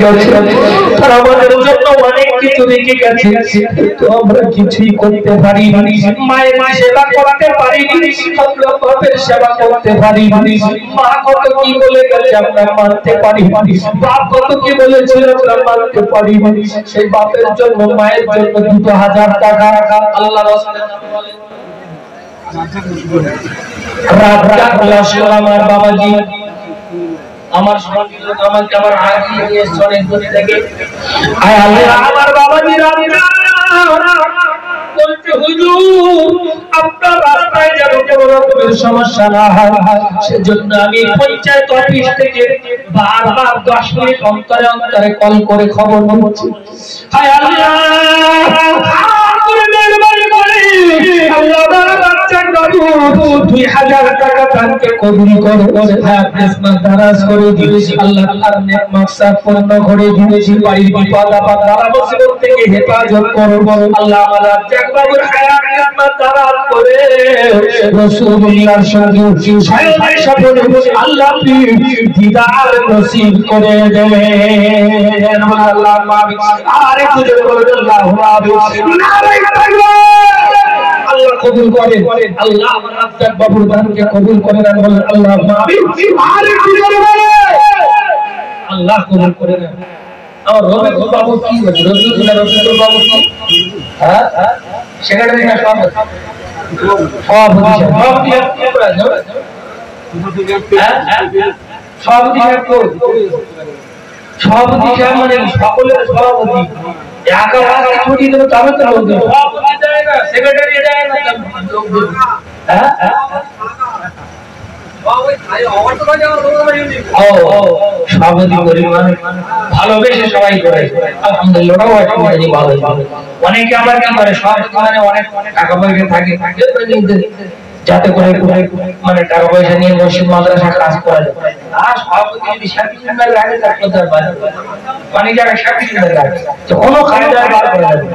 তারা আমাদের জন্য অনেক কিছু রেখে গেছে, কিন্তু আমরা কিছুই করতে পারিনি। মায়ের সেবা করতে পারিনি, আমরা বাপের সেবা করতে পারিনি। মা কত কি বলে গেছে আমরা মানতে পারিনি, বাপ কত কি বলেছিল আমরা মানতে পারিনি। সেই বাপের জন্য মায়ের জন্য 2000 টাকা আল্লাহ রাসূল রাত জাগলা আমার বাবাজি আমার আমাকে আমার আগিয়ে নিয়ে চলে দূরে থেকে আয় আল্লাহ আমার বাবাজি বলতে হুজুর আপনার রাস্তায় যেন কোনো রকমের সমস্যা না হয়, সেজন্য আমি পঞ্চায়েত অফিস থেকে বারবার 10 মিনিট অন্তরে অন্তরে কল করে খবর নিচ্ছি। আয় আল্লাহ আপনি মেহরবানি করে আল্লাহ বাচ্চা বাবু 2000 টাকা দানকে কবুল করো, হায়াত কিসমত দারাজ করে দিও আল্লাহ, তার নেক মাকসাদ পূর্ণ করে দিও, বাড়ির বিপদ আপদ বালা মুসিবত থেকে হেফাজত করো আল্লাহ। আমার বাচ্চা বাবুর হায়াত কিসমত দারাজ করে রাসূলুল্লাহর সঙ্গে সাথে সাথে আল্লাহ দিদার নসিব করে দেন আল্লাহ। আমিন। আরে খুঁজে বলুন আল্লাহু আমিন। নারে তাকবীর। আল্লাহ কবুল করেন, আল্লাহ আমার রাজ্জাক বাবুর দানকে কবুল করেন, বলেন আল্লাহুম্মা আমিন। আরে খুঁজে বলুন আল্লাহ কবুল করেন। আর রবিকুল বাবু কি বলে? রবিকুল বাবু কি হ্যাঁ সেক্রেটারি না সভাপতি কি করে যাবে? সভাপতি সভাপতি মানে সকলের সভাপতি, একা একা ছুটি দেবে তবে তো লোক দেবে, সভাপতি যায় না, সেক্রেটারি যায় না, হ্যাঁ সভাপতি গরিব মানুষ ভালোবেসে সবাই করে আলহামদুলিল্লাহ। ভালো অনেকে আবার কি করে সভাপতি মানে অনেক টাকা পয়সা থাকে যাতে করে মানে টাকা পয়সা নিয়ে মসজিদ মাদ্রাসা কাজ করা যায়। আর সভাপতি যদি সার্টিফিকেট লাগে তার কথা মানে যারা সার্টিফিকেট লাগে তো কোনো খারিদার বার করা যাবে।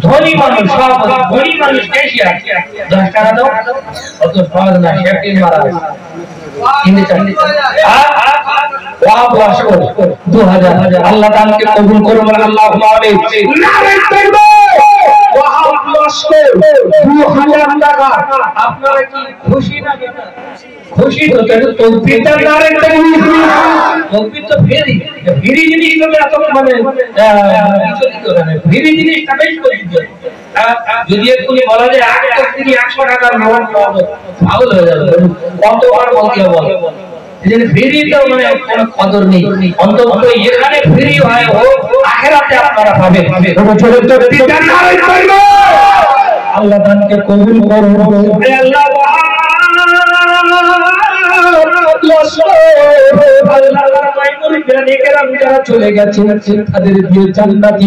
ধনী মানুষ সভাপতি, ধনী মানুষ বেশি আছে 10 টাকা দাও অত সহজ না, সার্টিফিকেট মারা আছে কিনতে চাই। আল্লাহ দানকে কবুল করুন আল্লাহুম্মা আমিন। নারে তাকবীর। ওয়াহাব লস্কর 2000 টাকা। আপনারা কি খুশি না? খুশি তো তকবীরটা নারে তাকবীর। তকবীর তো ফেরি জিনিসটা এত মানে বিচলিত করে, ফেরি জিনিসটা বেশ পছন্দ। যদি এক্ষুনি বলা যায় আগে তকবীর 100 টাকার নোট পাগল হয়ে যাবে, কতবার বলতে হবে। ফ্রিটাও মানে কোনো কদর নেই, অন্তত এখানে ফ্রি হয় ও আখিরাতে আপনারা পাবেন। আল্লাহ দানকে কবুল করুন আল্লাহ। যারা চলে গেছে তাদের দিয়ে জান্নাতি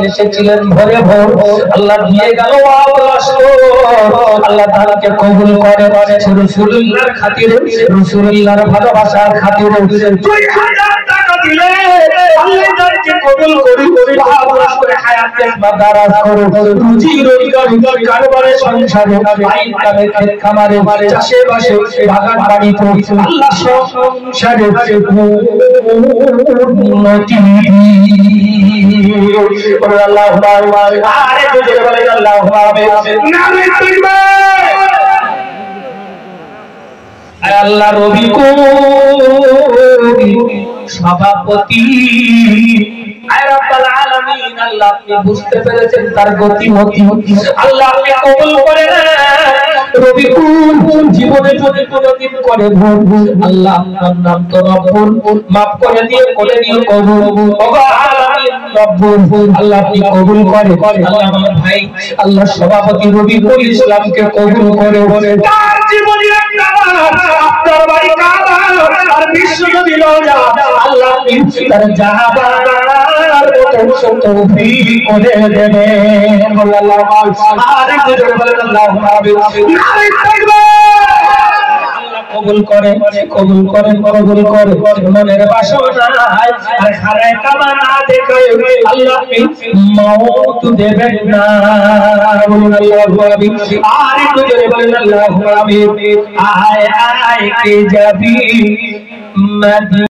এসেছিলেন ভরে ভোর, আল্লাহ দিয়ে গেল আল্লাহ তাআলাকে কবুল করে রাসূলুল্লাহর খাতিরে, রাসূলুল্লাহর ভালোবাসার খাতিরে 2000 টাকা দিলে আল্লাহ তাআলাকে কবুল করে মহাব্বত করে হায়াত কিসমত দারাজ করে রুজি রোজগার কারবারে সংসারে আইন কামে ক্ষেত খামারে চাষে বাসে বাগান বাড়িতে আল্লাহ সংসারে উন্নতি আল্লাহুম্মা আমিন। আরে তুই বলে আল্লাহুম্মা আমিন। নারে তাকবীর। আল্লাহ রবি সভাপতি আয় রব্বুল আলামিন, আল্লাহ আপনি বুঝতে পেরেছেন তার গতিমতি, আল্লাহ আপনি কবুল করে নেন। রবিকুল জীবনে যদি কোনদিন করে ভুল, আল্লাহ আপনার নাম তো রব্বুল, মাফ করে দিয়ে কোলে নিয়ে কবুল। ওগো আলামিন রব্বুল, আল্লাহ আপনি কবুল করে। আল্লাহ আমার ভাই আল্লাহ সভাপতি রবিকুল ইসলামকে কবুল করে। তার জীবনে একটা আপনার বাড়ি কাবা আর বিশ্বনবী রওজা, আল্লাহ আপনি তার জাহাবার মতো তৌফিক করে দেবেন। আল্লাহ আরে বলেন আল্লাহুম্মা আমিন। নারে তাকবীর। কবুল করে কবুল করে কবুল করে মনের বাসনা আর খারায় কামা না দেখে আল্লাহ মওত দেবেন না বলুন আল্লাহু আমিন আর একটু জোরে বলুন আল্লাহু আমিন আয় আয় কে যাবি